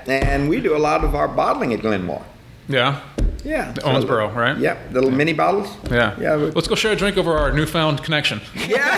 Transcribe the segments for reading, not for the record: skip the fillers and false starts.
and we do a lot of our bottling at Glenmore. Yeah. Yeah. The Owensboro, right? Yep, the little mini bottles. Yeah. Yeah. Let's go share a drink over our newfound connection. Yeah.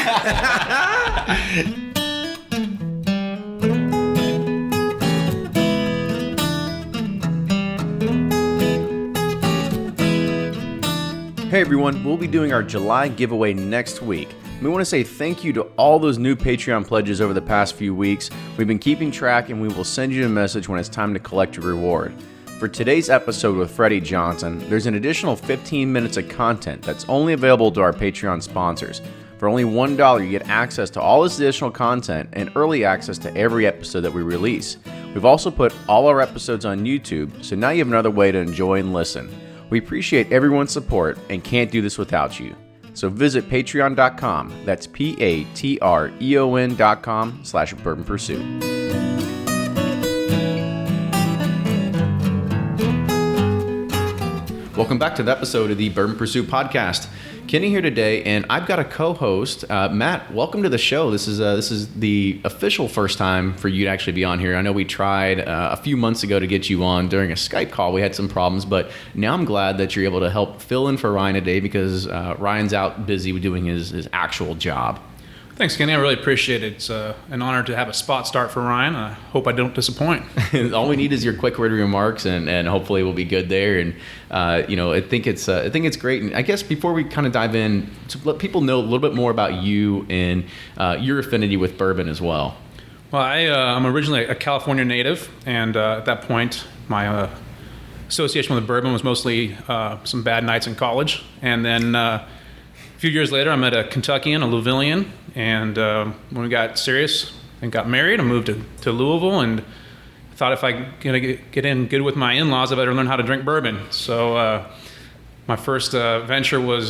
Hey everyone, we'll be doing our July giveaway next week. We want to say thank you to all those new Patreon pledges over the past few weeks. We've been keeping track and we will send you a message when it's time to collect your reward. For today's episode with Freddie Johnson, there's an additional 15 minutes of content that's only available to our Patreon sponsors. For only $1, you get access to all this additional content and early access to every episode that we release. We've also put all our episodes on YouTube, so now you have another way to enjoy and listen. We appreciate everyone's support and can't do this without you. So visit patreon.com, that's patreon.com/Bourbon Pursuit. Welcome back to the episode of the Bourbon Pursuit podcast. Kenny here today, and I've got a co-host, Matt. Welcome to the show. This is the official first time for you to actually be on here. I know we tried a few months ago to get you on during a Skype call. We had some problems, but now I'm glad that you're able to help fill in for Ryan today because Ryan's out busy doing his actual job. Thanks, Kenny. I really appreciate it. It's an honor to have a spot start for Ryan. I hope I don't disappoint. All we need is your quick word remarks, and hopefully we'll be good there. And I think it's great. And I guess before we kind of dive in, to let people know a little bit more about you and your affinity with bourbon as well. Well, I'm originally a California native, and at that point, my association with bourbon was mostly some bad nights in college. And then a few years later, I met a Kentuckian, a Louisvillian, and when we got serious and got married, I moved to Louisville, and thought if I get in good with my in-laws, I better learn how to drink bourbon. So my first venture was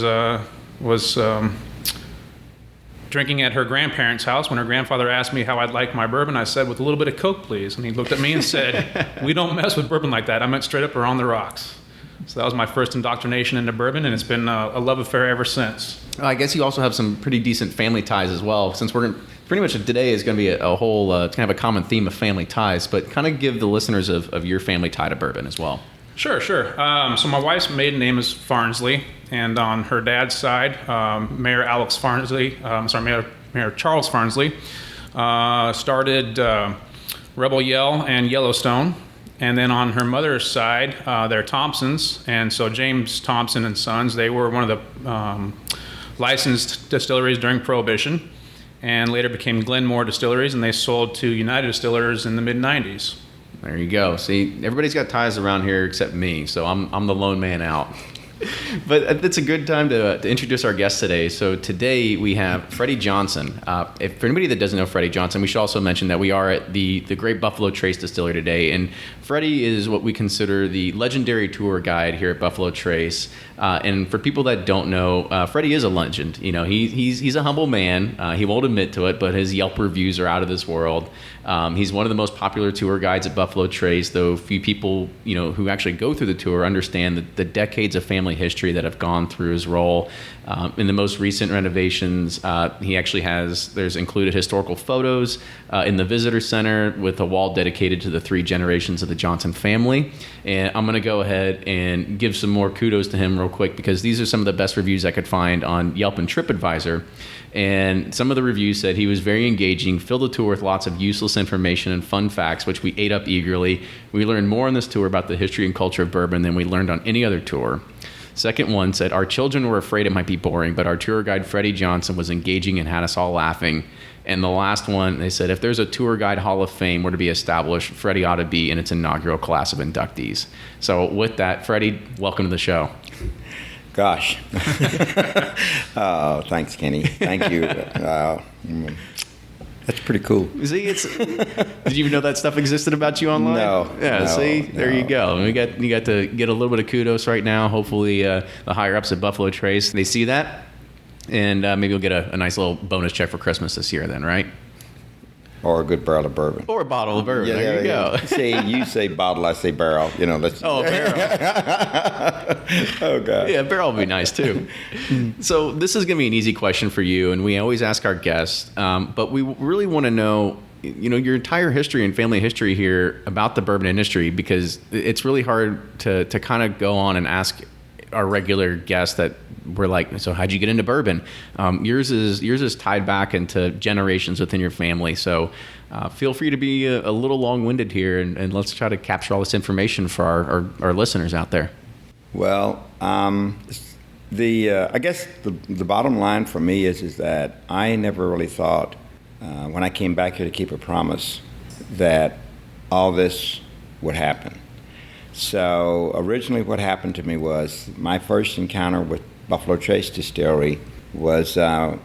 drinking at her grandparents' house. When her grandfather asked me how I'd like my bourbon, I said, with a little bit of Coke, please. And he looked at me and said, we don't mess with bourbon like that. I meant straight up or on the rocks. So that was my first indoctrination into bourbon, and it's been a love affair ever since. I guess you also have some pretty decent family ties as well, since we're pretty much today is going to be a whole, it's going to have a common theme of family ties, but kind of give the listeners of your family tie to bourbon as well. Sure. So my wife's maiden name is Farnsley, and on her dad's side, Mayor Charles Farnsley started Rebel Yell and Yellowstone. And then on her mother's side, they're Thompsons, and so James Thompson and Sons, they were one of the licensed distilleries during Prohibition, and later became Glenmore Distilleries, and they sold to United Distillers in the mid-90s. There you go. See, everybody's got ties around here except me, so I'm the lone man out. But it's a good time to introduce our guest today. So today we have Freddie Johnson. For anybody that doesn't know Freddie Johnson, we should also mention that we are at the Great Buffalo Trace Distillery today. And Freddie is what we consider the legendary tour guide here at Buffalo Trace. And for people that don't know, Freddie is a legend. You know, he's a humble man. He won't admit to it, but his Yelp reviews are out of this world. He's one of the most popular tour guides at Buffalo Trace, though few people, who actually go through the tour understand the decades of family history that have gone through his role. In the most recent renovations, he actually there's included historical photos in the visitor center with a wall dedicated to the 3 generations of the Johnson family. And I'm going to go ahead and give some more kudos to him real quick, because these are some of the best reviews I could find on Yelp and TripAdvisor. And some of the reviews said he was very engaging, filled the tour with lots of useless information and fun facts, which we ate up eagerly. We learned more on this tour about the history and culture of bourbon than we learned on any other tour. Second one said, our children were afraid it might be boring, but our tour guide, Freddie Johnson, was engaging and had us all laughing. And the last one, they said, if there's a tour guide hall of fame were to be established, Freddie ought to be in its inaugural class of inductees. So with that, Freddie, welcome to the show. Gosh. Oh, thanks, Kenny. Thank you. That's pretty cool. See, did you even know that stuff existed about you online? No. Yeah, no, see, there you go. You got to get a little bit of kudos right now. Hopefully the higher ups at Buffalo Trace, they see that, and maybe you'll get a nice little bonus check for Christmas this year then, right? Or a good barrel of bourbon. Or a bottle of bourbon. There you go. See, you say bottle, I say barrel. Let's. Oh, barrel. Oh, God. Yeah, barrel would be nice, too. So this is going to be an easy question for you, and we always ask our guests, but we really want to know your entire history and family history here about the bourbon industry, because it's really hard to kind of go on and ask our regular guests that we're like, so how'd you get into bourbon? Yours is tied back into generations within your family. So feel free to be a little long-winded here, and let's try to capture all this information for our listeners out there. Well, I guess the bottom line for me is that I never really thought when I came back here to keep a promise that all this would happen. So originally what happened to me was my first encounter with Buffalo Trace Distillery was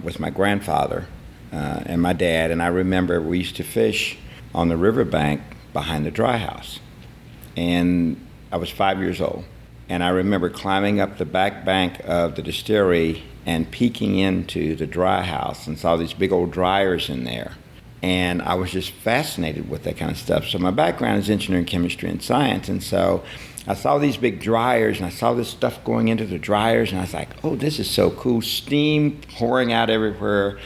with my grandfather and my dad, and I remember we used to fish on the riverbank behind the dry house. And I was 5 years old. And I remember climbing up the back bank of the distillery and peeking into the dry house and saw these big old dryers in there. And I was just fascinated with that kind of stuff. So my background is engineering, chemistry, and science. And so I saw these big dryers, and I saw this stuff going into the dryers, and I was like, oh, this is so cool. Steam pouring out everywhere.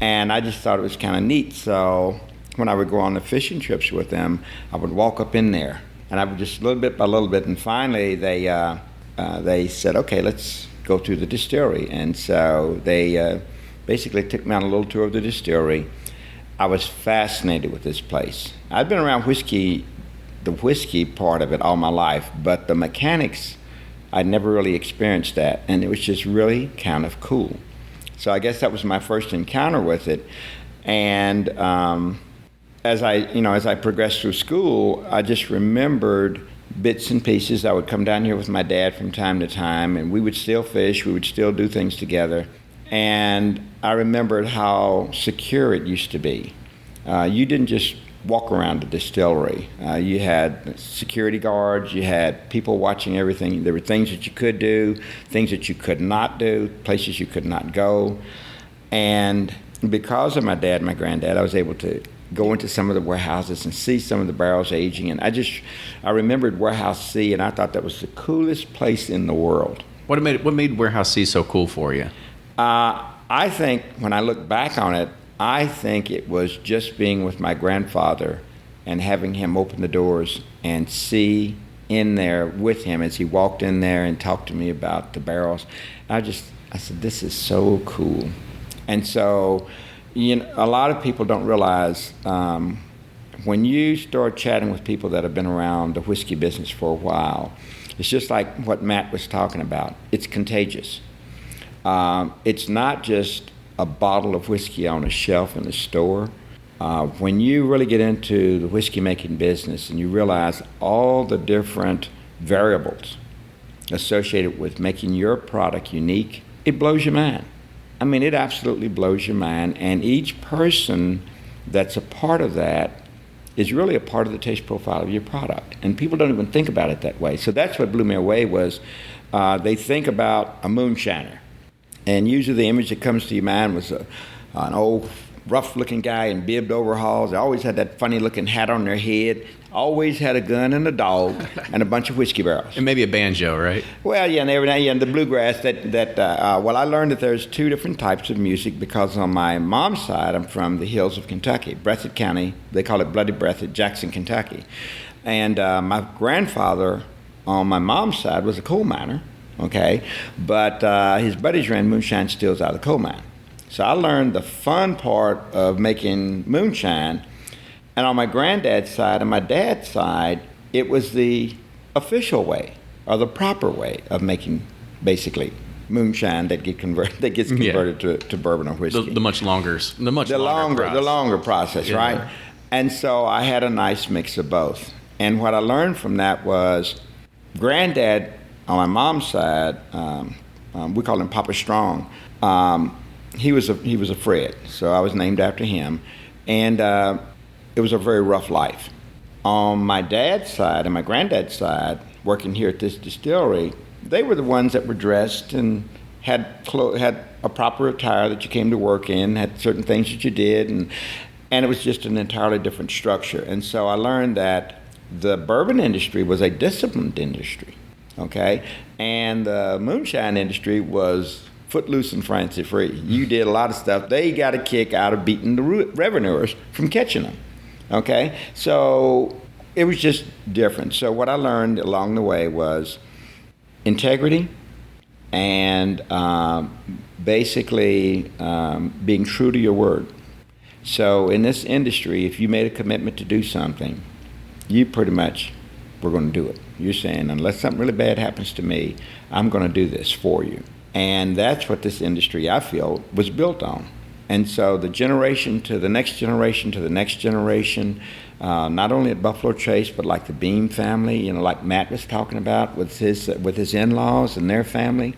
And I just thought it was kind of neat. So when I would go on the fishing trips with them, I would walk up in there. And I would just little bit by little bit. And finally, they said, okay, let's go through the distillery. And so they basically took me on a little tour of the distillery. I was fascinated with this place. I'd been around whiskey, the whiskey part of it all my life, but the mechanics, I'd never really experienced that, and it was just really kind of cool. So I guess that was my first encounter with it. And as I progressed through school, I just remembered bits and pieces. I would come down here with my dad from time to time, and we would still fish, we would still do things together. And I remembered how secure it used to be. You didn't just walk around the distillery. You had security guards, you had people watching everything. There were things that you could do, things that you could not do, places you could not go. And because of my dad and my granddad, I was able to go into some of the warehouses and see some of the barrels aging. And I remembered Warehouse C, and I thought that was the coolest place in the world. What made Warehouse C so cool for you? I think when I look back on it, I think it was just being with my grandfather and having him open the doors and see in there with him as he walked in there and talked to me about the barrels. I said, this is so cool. And so, a lot of people don't realize when you start chatting with people that have been around the whiskey business for a while, it's just like what Matt was talking about. It's contagious. It's not just a bottle of whiskey on a shelf in the store. When you really get into the whiskey making business and you realize all the different variables associated with making your product unique, it blows your mind. I mean, it absolutely blows your mind. And each person that's a part of that is really a part of the taste profile of your product. And people don't even think about it that way. So that's what blew me away was they think about a moonshiner. And usually the image that comes to your mind was an old, rough-looking guy in bibbed overalls. They always had that funny-looking hat on their head. Always had a gun and a dog and a bunch of whiskey barrels. And maybe a banjo, right? Well, yeah, and every now and then the bluegrass. Well, I learned that there's two different types of music because on my mom's side, I'm from the hills of Kentucky, Breathitt County. They call it Bloody Breathitt, Jackson, Kentucky. And my grandfather on my mom's side was a coal miner. Okay, but his buddies ran moonshine stills out of the coal mine. So I learned the fun part of making moonshine. And on my granddad's side and my dad's side, it was the official way or the proper way of making basically moonshine that gets converted to bourbon or whiskey. The longer process, yeah. Right? And so I had a nice mix of both. And what I learned from that was granddad on my mom's side, we call him Papa Strong. He was a Fred, so I was named after him, and it was a very rough life. On my dad's side and my granddad's side, working here at this distillery, they were the ones that were dressed and had a proper attire that you came to work in, had certain things that you did, and it was just an entirely different structure. And so I learned that the bourbon industry was a disciplined industry. Okay, and the moonshine industry was footloose and fancy free. You did a lot of stuff. They got a kick out of beating the revenuers from catching them. Okay, so it was just different. So what I learned along the way was integrity and basically being true to your word. So in this industry, if you made a commitment to do something, you pretty much were going to do it. You're saying, unless something really bad happens to me, I'm going to do this for you. And that's what this industry, I feel, was built on. And so the generation to the next generation to the next generation, not only at Buffalo Trace, but like the Beam family, you know, like Matt was talking about with his in-laws and their family,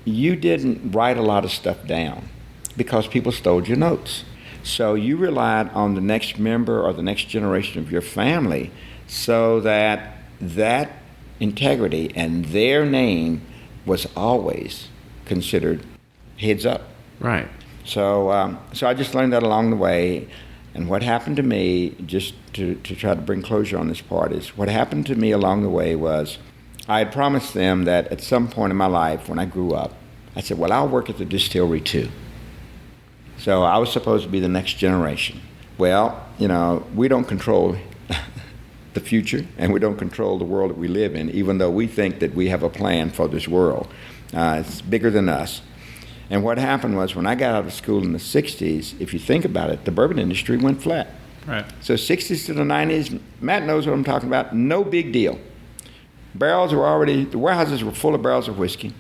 you didn't write a lot of stuff down because people stole your notes. So you relied on the next member or the next generation of your family so that that integrity and their name was always considered heads up. Right. So so I just learned that along the way. And what happened to me, just to try to bring closure on this part, is what happened to me along the way was I had promised them that at some point in my life when I grew up, I said, well, I'll work at the distillery too. So I was supposed to be the next generation. Well, you know, we don't control the future, and we don't control the world that we live in, even though we think that we have a plan for this world. It's bigger than us. And what happened was when I got out of school in the 60s, if you think about it, the bourbon industry went flat. Right. So 60s to the 90s, Matt knows what I'm talking about, no big deal. Barrels were already, the warehouses were full of barrels of whiskey.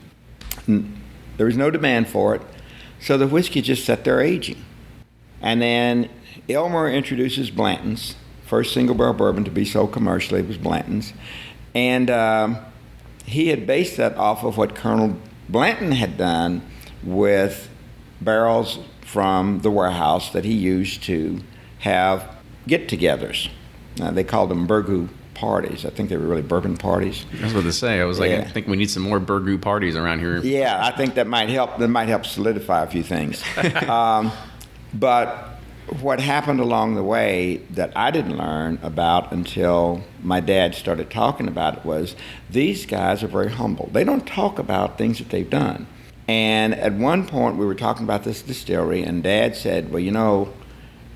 There was no demand for it. So the whiskey just sat there aging. And then Elmer introduces Blanton's. First single barrel bourbon to be sold commercially was Blanton's. And he had based that off of what Colonel Blanton had done with barrels from the warehouse that he used to have get-togethers. They called them burgoo parties. I think they were really bourbon parties. I was about to say, I think we need some more burgoo parties around here. Yeah, I think that might help. That might help solidify a few things. But what happened along the way that I didn't learn about until my dad started talking about it was these guys are very humble. They don't talk about things that they've done. And at one point we were talking about this distillery, and Dad said, well, you know,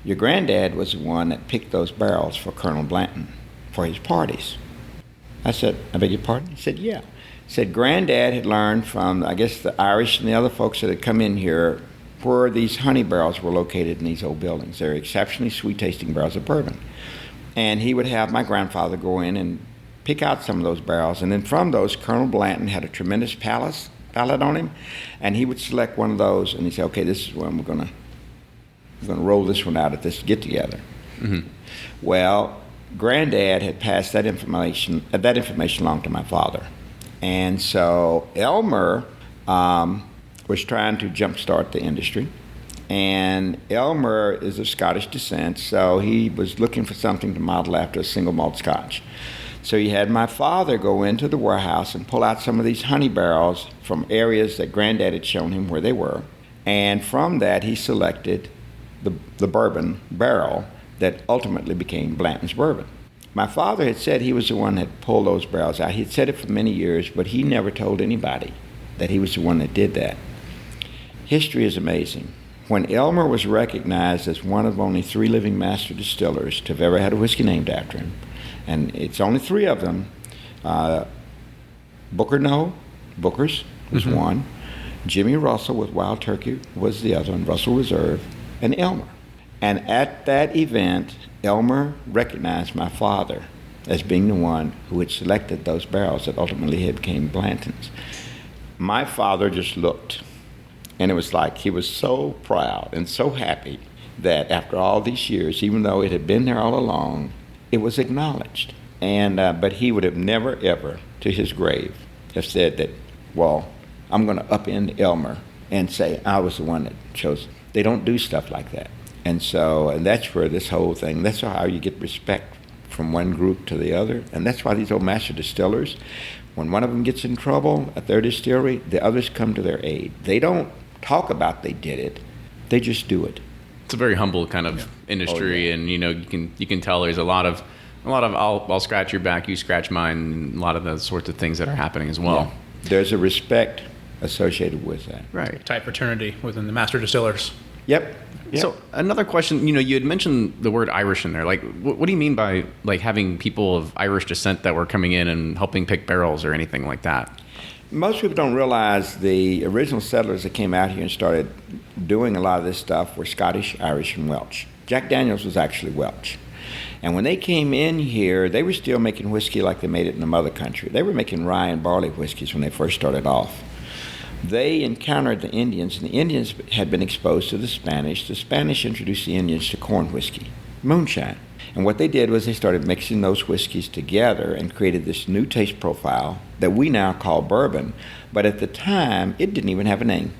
your granddad was the one that picked those barrels for Colonel Blanton for his parties. I said, I beg your pardon? He said, yeah. He said, Granddad had learned from, I guess, the Irish and the other folks that had come in here where these honey barrels were located in these old buildings. They're exceptionally sweet-tasting barrels of bourbon. And he would have my grandfather go in and pick out some of those barrels. And then from those, Colonel Blanton had a tremendous palate on him. And he would select one of those, and he'd say, okay, this is one we're going to roll this one out at this get-together. Mm-hmm. Well, Granddad had passed that information along to my father. And so Elmer was trying to jumpstart the industry. And Elmer is of Scottish descent, so he was looking for something to model after a single malt Scotch. So he had my father go into the warehouse and pull out some of these honey barrels from areas that Granddad had shown him where they were. And from that, he selected the bourbon barrel that ultimately became Blanton's Bourbon. My father had said he was the one that pulled those barrels out. He had said it for many years, but he never told anybody that he was the one that did that. History is amazing. When Elmer was recognized as one of only 3 living master distillers to have ever had a whiskey named after him, and it's only 3 of them, Booker's was one, Jimmy Russell with Wild Turkey was the other one, Russell Reserve, and Elmer. And at that event, Elmer recognized my father as being the one who had selected those barrels that ultimately became Blanton's. My father just looked, and it was like he was so proud and so happy that after all these years, even though it had been there all along, it was acknowledged. And but he would have never, ever, to his grave, have said that, well, I'm going to upend Elmer and say I was the one that chose. They don't do stuff like that. And so, and that's where this whole thing, that's how you get respect from one group to the other. And that's why these old master distillers, when one of them gets in trouble at their distillery, the others come to their aid. They don't talk about they did it, they just do it. It's a very humble kind of industry, and you know, you can tell there's a lot of I'll scratch your back, you scratch mine, and a lot of those sorts of things that are happening as well. Yeah. There's a respect associated with that. Right. Tight fraternity within the master distillers. Yep. Yeah. So another question, you had mentioned the word Irish in there. Like, what do you mean by like having people of Irish descent that were coming in and helping pick barrels or anything like that? Most people don't realize the original settlers that came out here and started doing a lot of this stuff were Scottish, Irish, and Welsh. Jack Daniels was actually Welsh. And when they came in here, they were still making whiskey like they made it in the mother country. They were making rye and barley whiskeys when they first started off. They encountered the Indians, and the Indians had been exposed to the Spanish. The Spanish introduced the Indians to corn whiskey, moonshine. And what they did was they started mixing those whiskeys together and created this new taste profile that we now call bourbon. But at the time, it didn't even have a name.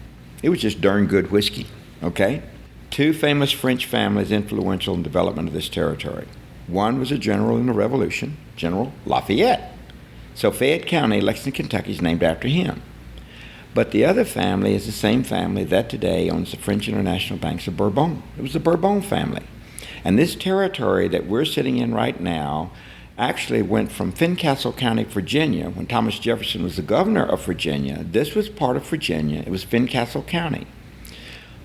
It was just darn good whiskey, okay? Two famous French families influential in the development of this territory. One was a general in the Revolution, General Lafayette. So Fayette County, Lexington, Kentucky is named after him. But the other family is the same family that today owns the French International Banks of Bourbon. It was the Bourbon family. And this territory that we're sitting in right now actually went from Fincastle County, Virginia, when Thomas Jefferson was the governor of Virginia. This was part of Virginia. It was Fincastle County.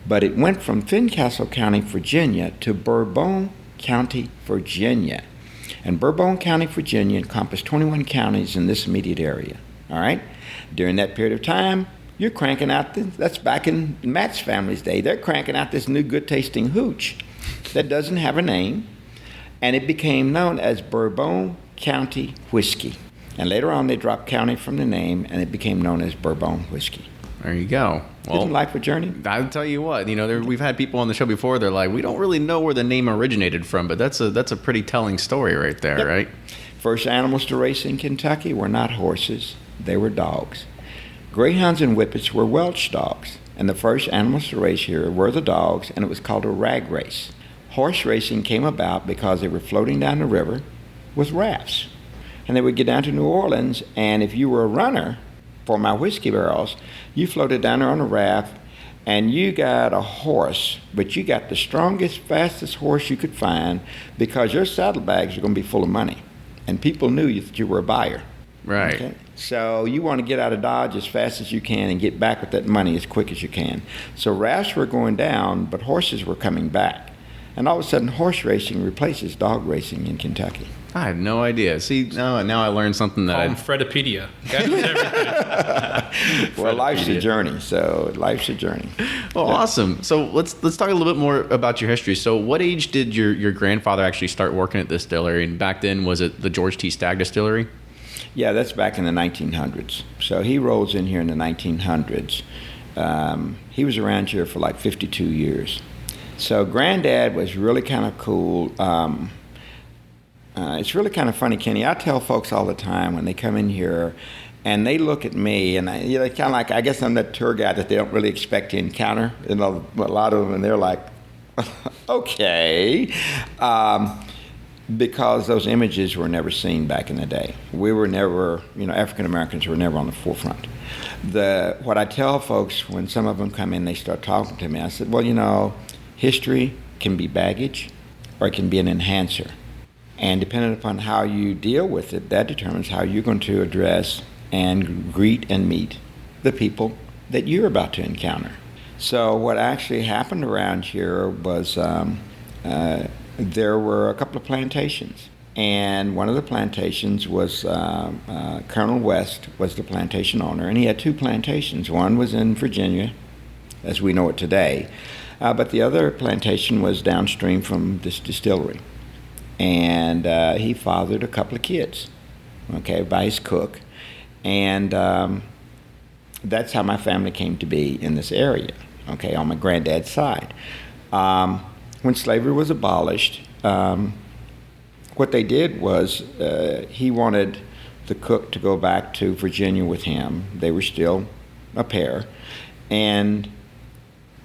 But it went from Fincastle County, Virginia to Bourbon County, Virginia. And Bourbon County, Virginia encompassed 21 counties in this immediate area. All right? During that period of time, you're cranking out, that's back in Matt's family's day, they're cranking out this new good tasting hooch that doesn't have a name, and it became known as Bourbon County Whiskey. And later on, they dropped county from the name, and it became known as Bourbon Whiskey. There you go. Well, Isn't life a journey? I'll tell you what, we've had people on the show before, they're like, we don't really know where the name originated from, but that's a pretty telling story right there, Yep. right? First animals to race in Kentucky were not horses, they were dogs. Greyhounds and Whippets were Welsh dogs, and the first animals to race here were the dogs, and it was called a rag race. Horse racing came about because they were floating down the river with rafts. And they would get down to New Orleans, and if you were a runner for my whiskey barrels, you floated down there on a raft, and you got a horse, but you got the strongest, fastest horse you could find because your saddlebags are going to be full of money. And people knew that you were a buyer. Right. Okay? So you want to get out of Dodge as fast as you can and get back with that money as quick as you can. So rafts were going down, but horses were coming back. And all of a sudden, horse racing replaces dog racing in Kentucky. I had no idea. See, now I learned something that Call him Fredipedia. Guy knows everything. Well, life's a journey, so life's a journey. Well, awesome. So let's talk a little bit more about your history. So what age did your grandfather actually start working at this distillery? And back then, was it the George T. Stagg Distillery? Yeah, that's back in the 1900s. So he rolls in here in the 1900s. He was around here for like 52 years. So Granddad was really kind of cool. It's really kind of funny, Kenny. I tell folks all the time when they come in here and they look at me, and they kind of like, I guess I'm that tour guide that they don't really expect to encounter. A lot of them, and they're like, okay. Because those images were never seen back in the day. We were never, African Americans were never on the forefront. What I tell folks when some of them come in, they start talking to me, I said, well, history can be baggage or it can be an enhancer. And depending upon how you deal with it, that determines how you're going to address and greet and meet the people that you're about to encounter. So what actually happened around here was there were a couple of plantations. And one of the plantations was Colonel West was the plantation owner, and he had two plantations. One was in Virginia, as we know it today, but the other plantation was downstream from this distillery. And he fathered a couple of kids, by his cook. And that's how my family came to be in this area, on my granddad's side. When slavery was abolished, what they did was he wanted the cook to go back to Virginia with him. They were still a pair. And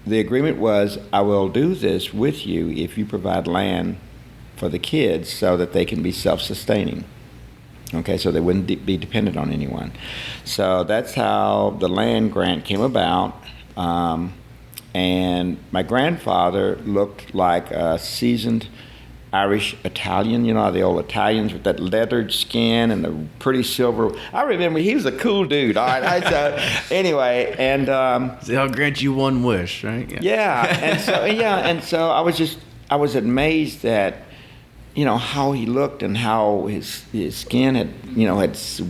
the agreement was, I will do this with you if you provide land for the kids so that they can be self-sustaining. So they wouldn't be dependent on anyone. So that's how the land grant came about. And my grandfather looked like a seasoned Irish Italian, the old Italians with that leathered skin and the pretty silver. I remember he was a cool dude. All right. Anyway, and I'll grant you one wish, right? and so I was amazed at how he looked and how his skin had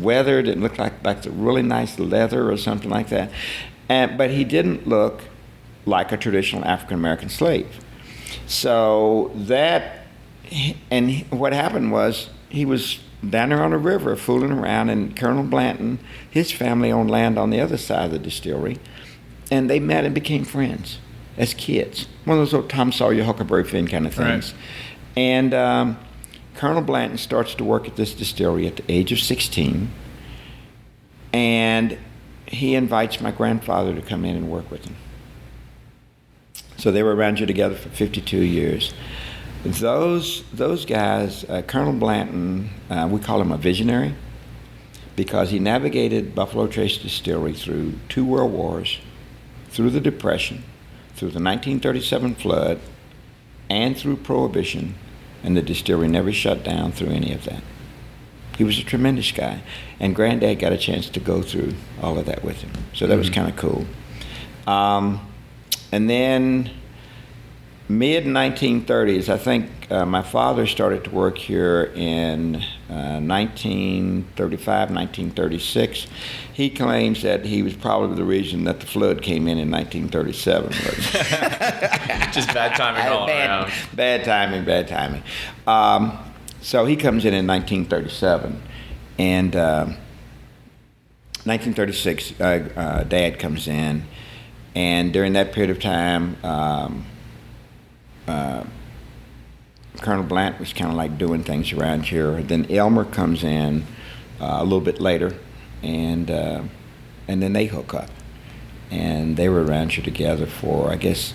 weathered and looked like a really nice leather or something like that, but he didn't look like a traditional African American slave. So what happened was he was down there on the river fooling around, and Colonel Blanton, his family owned land on the other side of the distillery, and they met and became friends as kids. One of those old Tom Sawyer, Huckleberry Finn kind of things. Right. And Colonel Blanton starts to work at this distillery at the age of 16, and he invites my grandfather to come in and work with him. So they were around here together for 52 years. Those guys, Colonel Blanton, we call him a visionary because he navigated Buffalo Trace Distillery through 2 world wars, through the Depression, through the 1937 flood, and through Prohibition, and the distillery never shut down through any of that. He was a tremendous guy, and Granddad got a chance to go through all of that with him. So that was kind of cool. And then mid-1930s, I think my father started to work here in 1935, 1936. He claims that he was probably the reason that the flood came in 1937. Just bad timing all around. Bad timing. So he comes in 1937, and 1936, Dad comes in, and during that period of time, Colonel Blanton was kind of like doing things around here. Then Elmer comes in a little bit later, and then they hook up, and they were around here together for I guess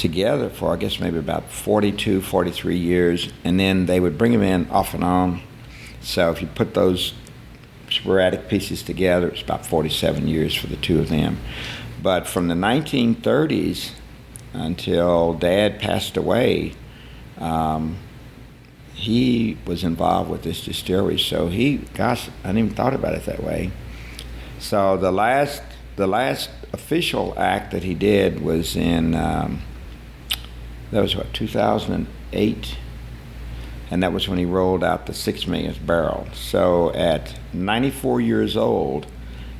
maybe about 42, 43 years, and then they would bring him in off and on. So if you put those sporadic pieces together, it's about 47 years for the two of them. But from the 1930s until Dad passed away, he was involved with this distillery. So I hadn't even thought about it that way. So the last official act that he did was in, 2008? And that was when he rolled out the 6 millionth barrel. So at 94 years old,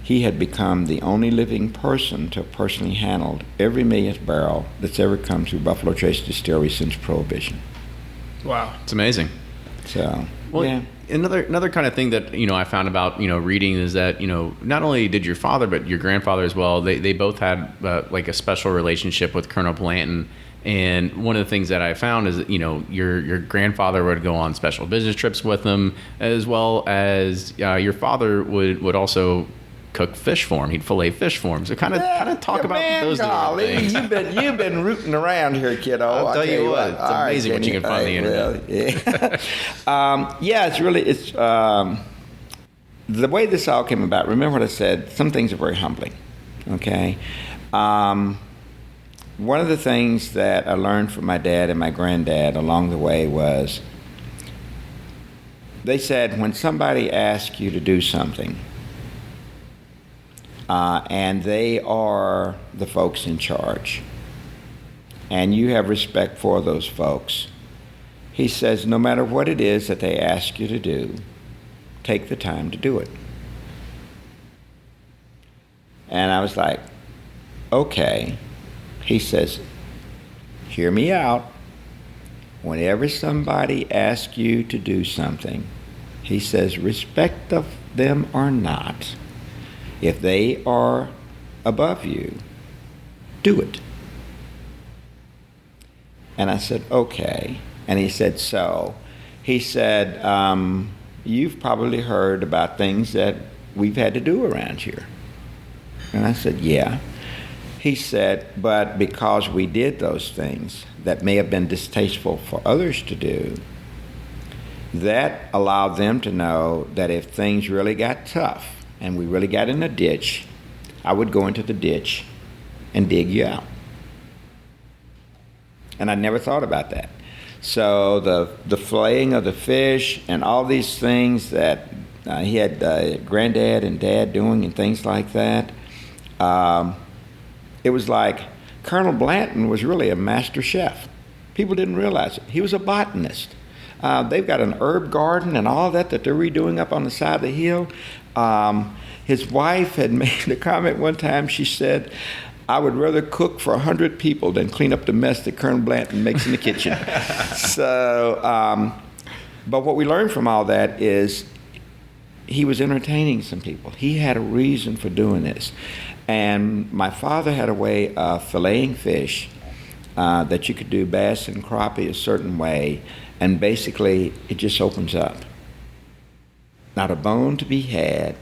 he had become the only living person to have personally handled every millionth barrel that's ever come through Buffalo Trace Distillery since Prohibition. Wow. It's amazing. So, well, yeah. Another kind of thing that, I found about, reading is that, not only did your father, but your grandfather as well, they both had like a special relationship with Colonel Blanton. And one of the things that I found is that, your grandfather would go on special business trips with them, as well as your father would also cook fish for him. He'd fillet fish for him. So kind of talk about those things. You've been rooting around here, kiddo. I'll tell you what, it's amazing what you can find on the internet. It's the way this all came about. Remember what I said, some things are very humbling, okay? One of the things that I learned from my dad and my granddad along the way was, they said when somebody asks you to do something, and they are the folks in charge, and you have respect for those folks, he says, no matter what it is that they ask you to do, take the time to do it. And I was like, okay. He says, hear me out. Whenever somebody asks you to do something, he says, respect of them or not, if they are above you, do it. And I said, okay. And he said, so? He said, you've probably heard about things that we've had to do around here. And I said, yeah. He said, but because we did those things that may have been distasteful for others to do, that allowed them to know that if things really got tough and we really got in a ditch, I would go into the ditch and dig you out. And I never thought about that. So the filleting of the fish and all these things that he had granddad and dad doing and things like that, it was like Colonel Blanton was really a master chef. People didn't realize it. He was a botanist. They've got an herb garden and all that they're redoing up on the side of the hill. His wife had made a comment one time. She said, "I would rather cook for 100 people than clean up the mess that Colonel Blanton makes in the kitchen." So, but what we learned from all that is he was entertaining some people. He had a reason for doing this. And my father had a way of filleting fish that you could do bass and crappie a certain way, and basically it just opens up. Not a bone to be had,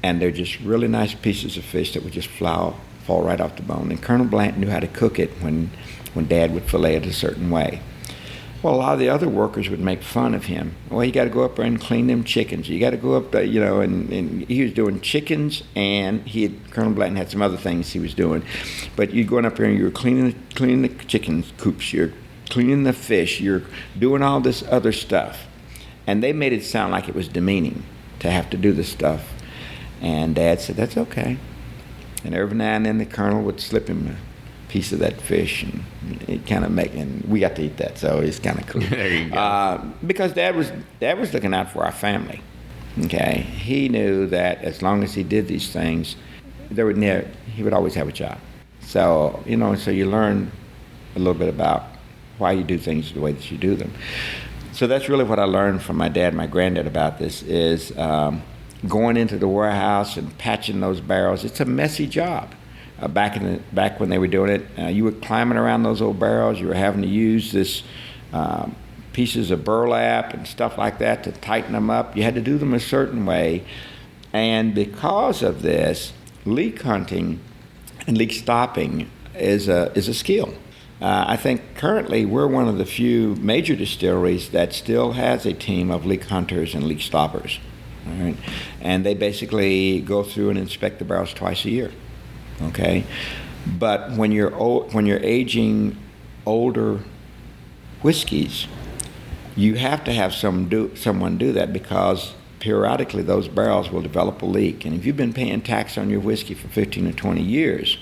and they're just really nice pieces of fish that would just fall right off the bone. And Colonel Blanton knew how to cook it when Dad would fillet it a certain way. Well, a lot of the other workers would make fun of him. Well, you got to go up there and clean them chickens. You got to go up there, and he was doing chickens, and Colonel Blanton had some other things he was doing. But you're going up there and you're cleaning the chicken coops, you're cleaning the fish, you're doing all this other stuff. And they made it sound like it was demeaning to have to do this stuff. And Dad said, "That's okay." And every now and then the Colonel would slip him a piece of that fish, and it kind of and we got to eat that, so it's kind of cool. There you go. Because Dad was looking out for our family. Okay, he knew that as long as he did these things, he would always have a job. So so you learn a little bit about why you do things the way that you do them. So that's really what I learned from my dad and my granddad about this is going into the warehouse and patching those barrels. It's a messy job. Back when they were doing it, you were climbing around those old barrels. You were having to use this pieces of burlap and stuff like that to tighten them up. You had to do them a certain way, and because of this, leak hunting and leak stopping is a skill. I think currently we're one of the few major distilleries that still has a team of leak hunters and leak stoppers. All right, and they basically go through and inspect the barrels twice a year. Okay, but when you're aging older whiskeys, you have to have someone do that, because periodically those barrels will develop a leak. And if you've been paying tax on your whiskey for 15 or 20 years,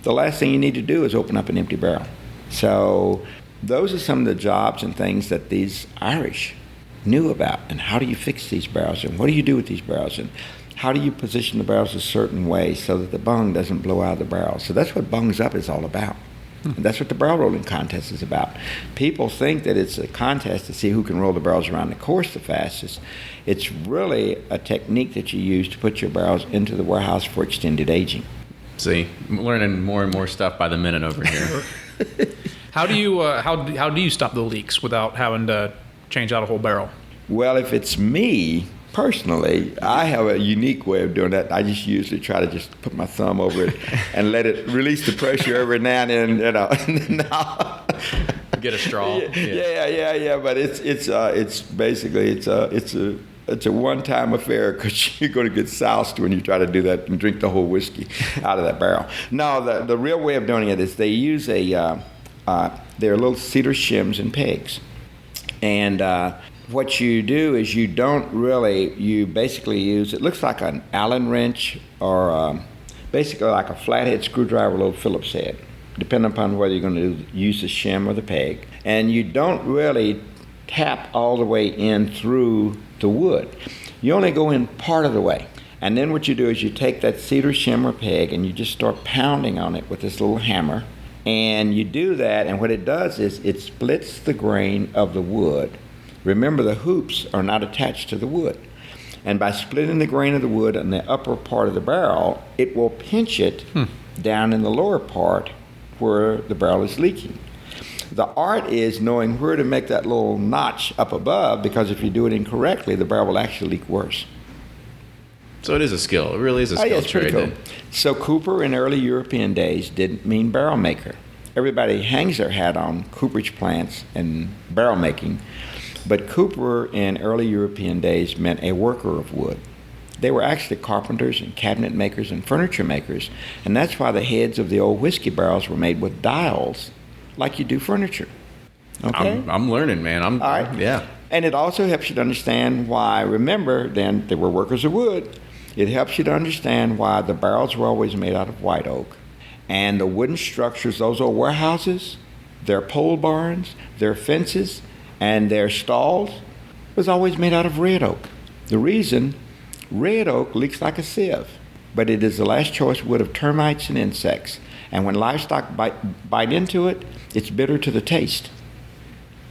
the last thing you need to do is open up an empty barrel. So those are some of the jobs and things that these Irish knew about. And how do you fix these barrels, and what do you do with these barrels, and how do you position the barrels a certain way so that the bung doesn't blow out of the barrel? So that's what Bungs Up is all about. And that's what the barrel rolling contest is about. People think that it's a contest to see who can roll the barrels around the course the fastest. It's really a technique that you use to put your barrels into the warehouse for extended aging. See, I'm learning more and more stuff by the minute over here. How do you stop the leaks without having to change out a whole barrel? Well, if it's me, personally, I have a unique way of doing that. I just usually try to just put my thumb over it and let it release the pressure every now and then, Get a straw. Yeah. But it's basically it's a one-time affair, because you're going to get soused when you try to do that and drink the whole whiskey out of that barrel. No, the real way of doing it is they use they're little cedar shims and pegs, and what you do is you basically use, it looks like an Allen wrench or basically like a flathead screwdriver with a little Phillips head, depending upon whether you're going to use the shim or the peg. And you don't really tap all the way in through the wood. You only go in part of the way. And then what you do is you take that cedar shim or peg and you just start pounding on it with this little hammer. And you do that, and what it does is it splits the grain of the wood. Remember, the hoops are not attached to the wood. And by splitting the grain of the wood on the upper part of the barrel, it will pinch it down in the lower part where the barrel is leaking. The art is knowing where to make that little notch up above, because if you do it incorrectly, the barrel will actually leak worse. So it is a skill. It really is a skill. Yeah, it's pretty cool. So Cooper in early European days didn't mean barrel maker. Everybody hangs their hat on cooperage plants and barrel making. But Cooper in early European days meant a worker of wood. They were actually carpenters and cabinet makers and furniture makers, and that's why the heads of the old whiskey barrels were made with dials, like you do furniture. Okay? I'm learning, man. All right? Yeah. And it also helps you to understand why, remember, then they were workers of wood. It helps you to understand why the barrels were always made out of white oak. And the wooden structures, those old warehouses, their pole barns, their fences, and their stalls was always made out of red oak. The reason, red oak leaks like a sieve, but it is the last choice wood of termites and insects. And when livestock bite into it, it's bitter to the taste.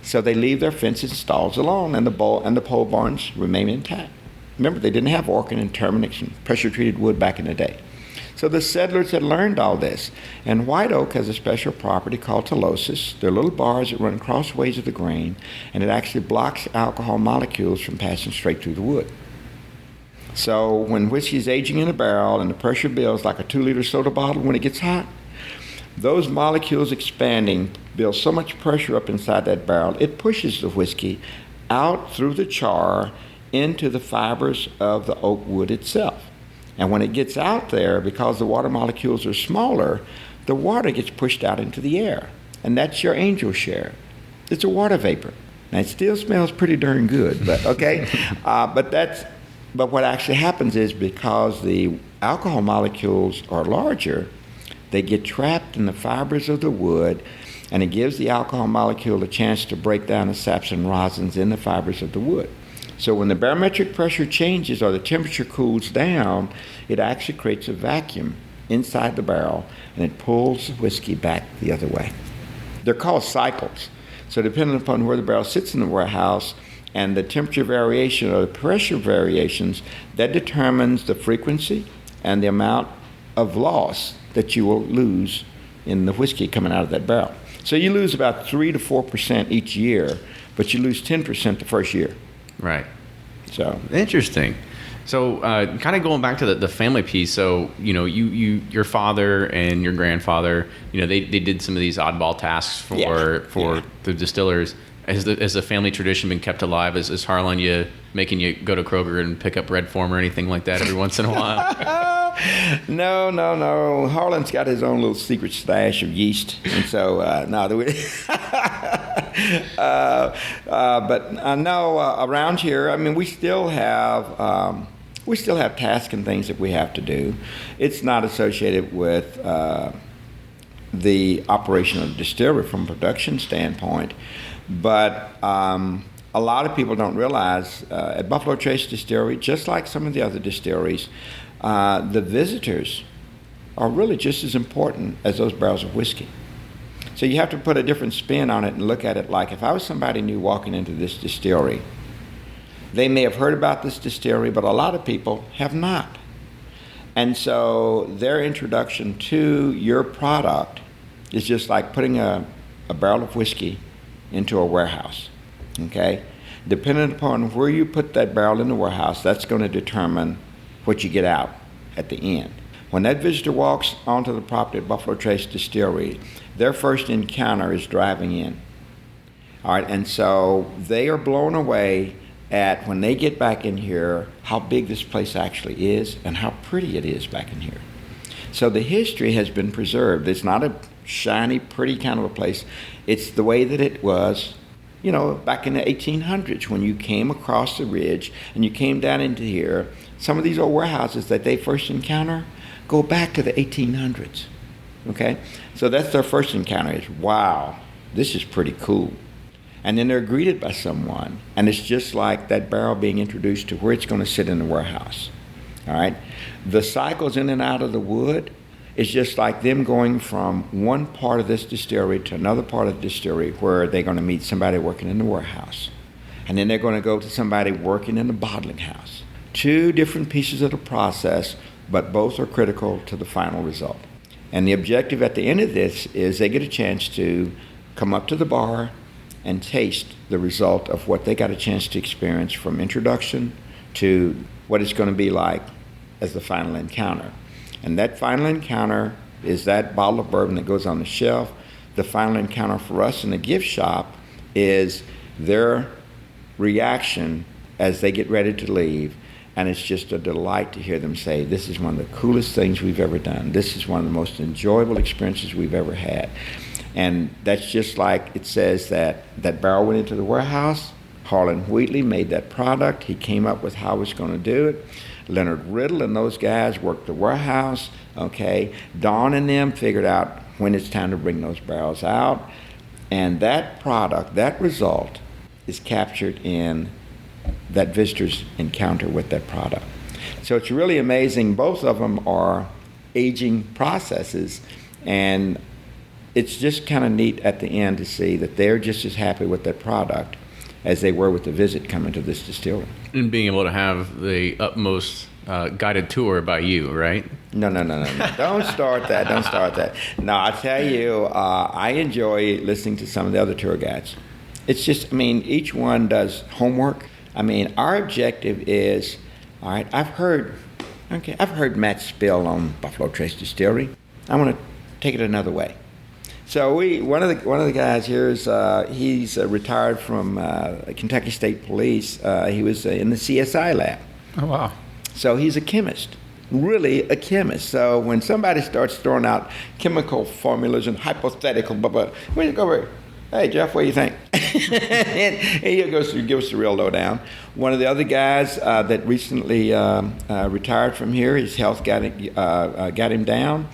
So they leave their fences and stalls alone, and the pole barns remain intact. Remember, they didn't have Orkin and Terminix and pressure-treated wood back in the day. So the settlers had learned all this. And white oak has a special property called telosis. They're little bars that run crossways of the grain, and it actually blocks alcohol molecules from passing straight through the wood. So when whiskey is aging in a barrel and the pressure builds like a 2-liter soda bottle when it gets hot, those molecules expanding build so much pressure up inside that barrel, it pushes the whiskey out through the char into the fibers of the oak wood itself. And when it gets out there, because the water molecules are smaller, the water gets pushed out into the air. And that's your angel share. It's a water vapor. Now, it still smells pretty darn good, but okay? But what actually happens is because the alcohol molecules are larger, they get trapped in the fibers of the wood, and it gives the alcohol molecule a chance to break down the saps and rosins in the fibers of the wood. So when the barometric pressure changes or the temperature cools down, it actually creates a vacuum inside the barrel, and it pulls the whiskey back the other way. They're called cycles. So depending upon where the barrel sits in the warehouse and the temperature variation or the pressure variations, that determines the frequency and the amount of loss that you will lose in the whiskey coming out of that barrel. So you lose about 3 to 4% each year, but you lose 10% the first year. Right. So interesting. So kind of going back to the family piece. So your father and your grandfather, they did some of these oddball tasks for the distillers. Has the family tradition been kept alive? Is Harlan making you go to Kroger and pick up Red Form or anything like that every once in a while? No. Harlan's got his own little secret stash of yeast, and so around here, I mean, we still have tasks and things that we have to do. It's not associated with the operation of the distillery from a production standpoint, but a lot of people don't realize at Buffalo Trace Distillery, just like some of the other distilleries, the visitors are really just as important as those barrels of whiskey. So you have to put a different spin on it and look at it like if I was somebody new walking into this distillery, they may have heard about this distillery, but a lot of people have not. And so their introduction to your product is just like putting a barrel of whiskey into a warehouse, okay? Depending upon where you put that barrel in the warehouse, that's going to determine what you get out at the end. When that visitor walks onto the property at Buffalo Trace Distillery, their first encounter is driving in. All right, and so they are blown away at, when they get back in here, how big this place actually is and how pretty it is back in here. So the history has been preserved. It's not a shiny, pretty kind of a place. It's the way that it was, back in the 1800s when you came across the ridge and you came down into here. Some of these old warehouses that they first encounter go back to the 1800s, okay? So that's their first encounter is, wow, this is pretty cool. And then they're greeted by someone, and it's just like that barrel being introduced to where it's going to sit in the warehouse, all right? The cycles in and out of the wood is just like them going from one part of this distillery to another part of the distillery where they're going to meet somebody working in the warehouse. And then they're going to go to somebody working in the bottling house. 2 different pieces of the process, but both are critical to the final result. And the objective at the end of this is they get a chance to come up to the bar and taste the result of what they got a chance to experience from introduction to what it's going to be like as the final encounter. And that final encounter is that bottle of bourbon that goes on the shelf. The final encounter for us in the gift shop is their reaction as they get ready to leave. And it's just a delight to hear them say, this is one of the coolest things we've ever done. This is one of the most enjoyable experiences we've ever had. And that's just like it says that barrel went into the warehouse. Harlan Wheatley made that product. He came up with how he was going to do it. Leonard Riddle and those guys worked the warehouse. Okay, Don and them figured out when it's time to bring those barrels out. And that product, that result, is captured in that visitor's encounter with that product. So it's really amazing. Both of them are aging processes, and it's just kind of neat at the end to see that they're just as happy with that product as they were with the visit coming to this distillery. And being able to have the utmost guided tour by you, right? No. Don't start that. Don't start that. No, I tell you, I enjoy listening to some of the other tour guides. It's just, I mean, each one does homework. I mean, our objective is, all right, I've heard Matt spill on Buffalo Trace Distillery. I want to take it another way. So one of the guys here is he's retired from Kentucky State Police. He was in the CSI lab. Oh, wow. So he's a chemist, really a chemist. So when somebody starts throwing out chemical formulas and hypothetical, we go over, hey, Jeff, what do you think? and he goes to give us the real lowdown. One of the other guys that recently retired from here, his health got him down.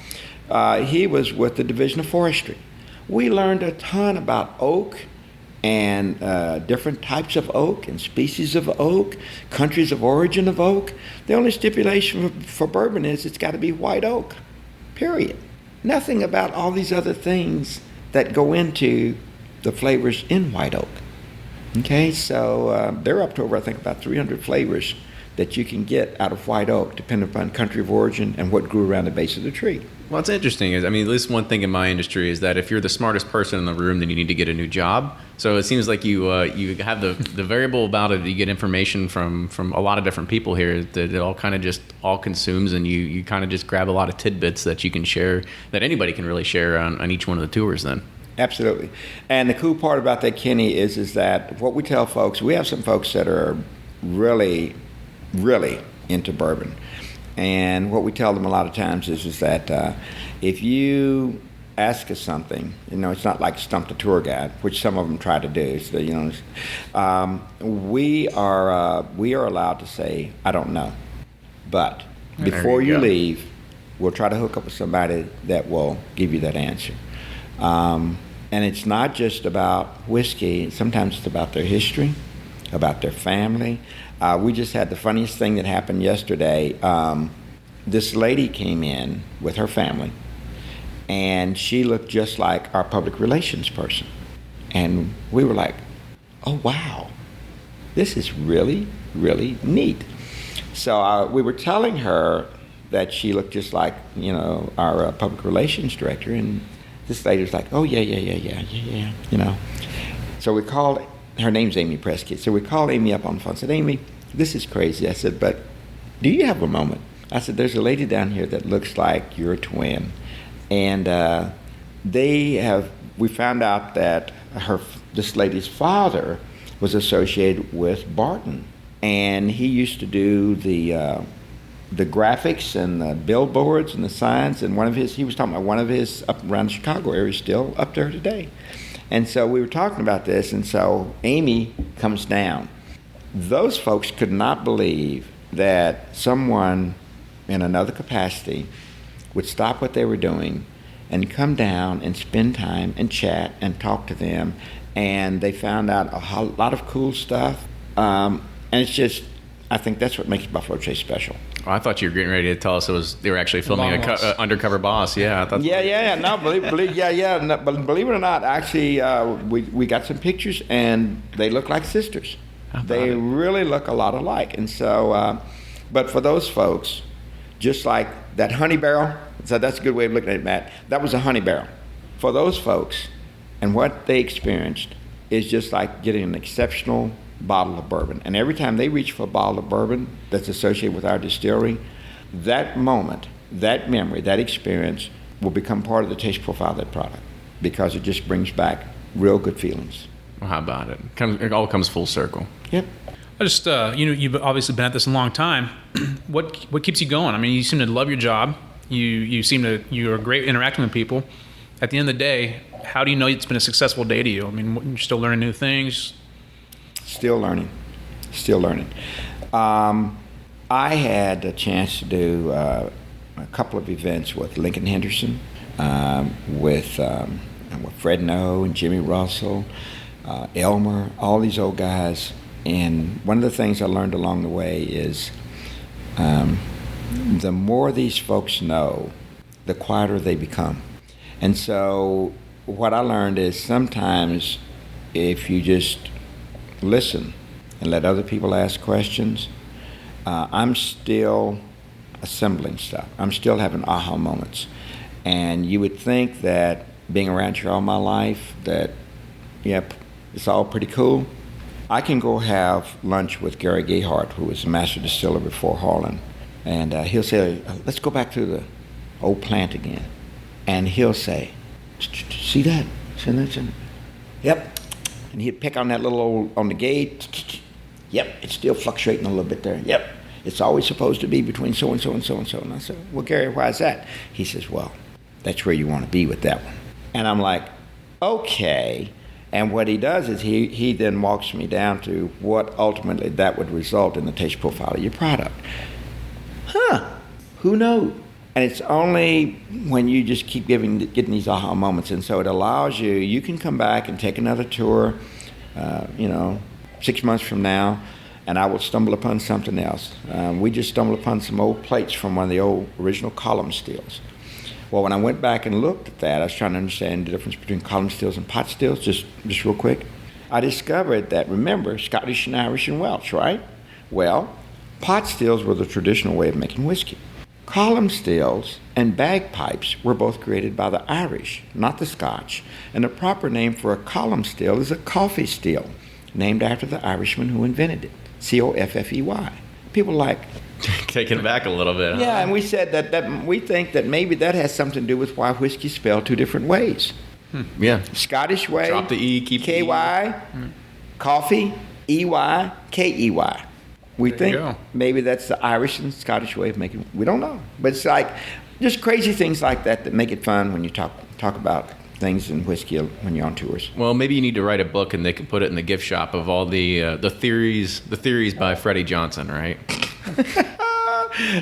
He was with the Division of Forestry. We learned a ton about oak and different types of oak and species of oak, countries of origin of oak. The only stipulation for bourbon is it's got to be white oak, period. Nothing about all these other things that go into the flavors in white oak. Okay, so they're up to over, I think, about 300 flavors that you can get out of white oak, depending upon country of origin and what grew around the base of the tree. Well, what's interesting is, I mean, at least one thing in my industry is that if you're the smartest person in the room, then you need to get a new job. So it seems like you have the variable about it. You get information from a lot of different people here that it all kind of just all consumes, and you kind of just grab a lot of tidbits that you can share, that anybody can really share on each one of the tours then. Absolutely. And the cool part about that, Kenny, is that what we tell folks, we have some folks that are really, really into bourbon. And what we tell them a lot of times is that if you ask us something, it's not like stump the tour guide, which some of them try to do. So, we are allowed to say, I don't know. But before you leave, we'll try to hook up with somebody that will give you that answer. And it's not just about whiskey. Sometimes it's about their history, about their family. We just had the funniest thing that happened yesterday. This lady came in with her family, and she looked just like our public relations person. And we were like, oh, wow, this is really, really neat. So we were telling her that she looked just like, our public relations director, and this lady was like, oh, yeah. So we called, her name's Amy Prescott, so we called Amy up on the phone and said, Amy, this is crazy. I said, but do you have a moment? I said, there's a lady down here that looks like your twin. And we found out that this lady's father was associated with Barton. And he used to do the graphics and the billboards and the signs, and he was talking about one of his up around the Chicago area, still up there today. And so we were talking about this, and so Amy comes down. Those folks could not believe that someone in another capacity would stop what they were doing and come down and spend time and chat and talk to them, and they found out a lot of cool stuff. And it's just, I think that's what makes Buffalo Trace special. Oh, I thought you were getting ready to tell us they were actually filming an undercover boss. Yeah, I thought. Yeah. No, believe it or not, actually, we got some pictures, and they look like sisters. They really look a lot alike. And so, but for those folks, just like that honey barrel, so that's a good way of looking at it, Matt. That was a honey barrel. For those folks, and what they experienced is just like getting an exceptional bottle of bourbon. And every time they reach for a bottle of bourbon that's associated with our distillery, that moment, that memory, that experience will become part of the taste profile of that product, because it just brings back real good feelings. Well, how about it? It all comes full circle. Yep. I just, you've obviously been at this a long time. What keeps you going? I mean, you seem to love your job. You're great interacting with people. At the end of the day, how do you know it's been a successful day to you? I mean, you're still learning new things. Still learning. I had a chance to do a couple of events with Lincoln Henderson, with Fred No and Jimmy Russell, Elmer, all these old guys. And one of the things I learned along the way is the more these folks know, the quieter they become. And so what I learned is sometimes if you just listen and let other people ask questions, I'm still assembling stuff. I'm still having aha moments. And you would think that being around here all my life, that, yep, it's all pretty cool. I can go have lunch with Gary Gayhart, who was the master distiller before Harlan, and he'll say, let's go back to the old plant again. And he'll say, see that? See that? Yep. And he'd pick on that little old, on the gate. Yep, it's still fluctuating a little bit there. Yep, it's always supposed to be between so-and-so and so-and-so. And I said, well, Gary, why is that? He says, well, that's where you want to be with that one. And I'm like, okay. And what he does is he then walks me down to what ultimately that would result in the taste profile of your product. Who knows? And it's only when you just keep getting these aha moments. And so it allows you can come back and take another tour, 6 months from now, and I will stumble upon something else. We just stumbled upon some old plates from one of the old original column stills. Well, when I went back and looked at that, I was trying to understand the difference between column stills and pot stills, just real quick. I discovered that, remember, Scottish and Irish and Welsh, right? Well, pot stills were the traditional way of making whiskey. Column stills and bagpipes were both created by the Irish, not the Scotch, and the proper name for a column still is a coffee still, named after the Irishman who invented it, Coffey. People like... Taking it back a little bit. Yeah, and we said that we think that maybe that has something to do with why whiskey is spelled two different ways. Yeah. Scottish way, Drop the E, keep the K-Y, coffee, E-Y, K-E-Y. We think maybe that's the Irish and Scottish way of making. We don't know, but it's like just crazy things like that make it fun when you talk about things in whiskey when you're on tours. Well, maybe you need to write a book and they can put it in the gift shop of all the theories by Freddie Johnson, right?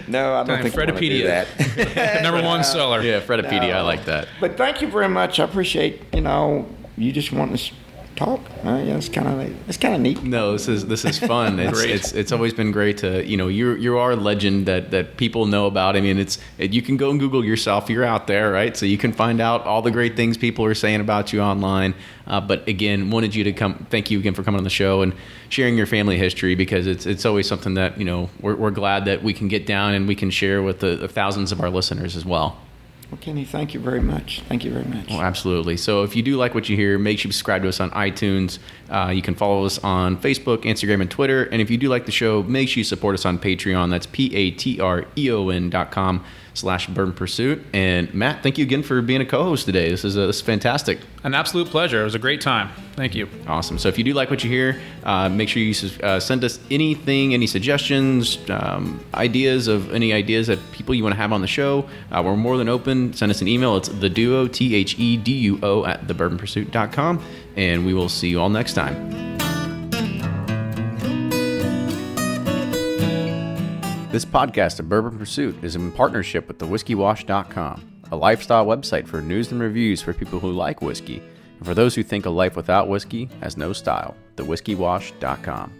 No, I don't think I want to do that. Number one seller. Yeah, Fredipedia. I like that. But thank you very much. I appreciate you just wanting to talk. It's kind of neat. No, this is fun. It's always been great to you are a legend that people know about. I mean, you can go and Google yourself. You're out there, right? So you can find out all the great things people are saying about you online. But again, wanted you to come. Thank you again for coming on the show and sharing your family history, because it's always something that we're glad that we can get down and we can share with the thousands of our listeners as well. Well, Kenny, thank you very much. Thank you very much. Well, absolutely. So if you do like what you hear, make sure you subscribe to us on iTunes. You can follow us on Facebook, Instagram, and Twitter. And if you do like the show, make sure you support us on Patreon. That's patreon.com/Bourbon Pursuit. And Matt, thank you again for being a co-host today. This is fantastic. An absolute pleasure. It was a great time. Thank you. Awesome. So if you do like what you hear, make sure you send us anything, any suggestions, ideas that people you want to have on the show. We're more than open. Send us an email. It's theduo, THEDUO @thebourbonpursuit.com. And we will see you all next time. This podcast of Bourbon Pursuit is in partnership with thewhiskeywash.com, a lifestyle website for news and reviews for people who like whiskey, and for those who think a life without whiskey has no style. Thewhiskeywash.com.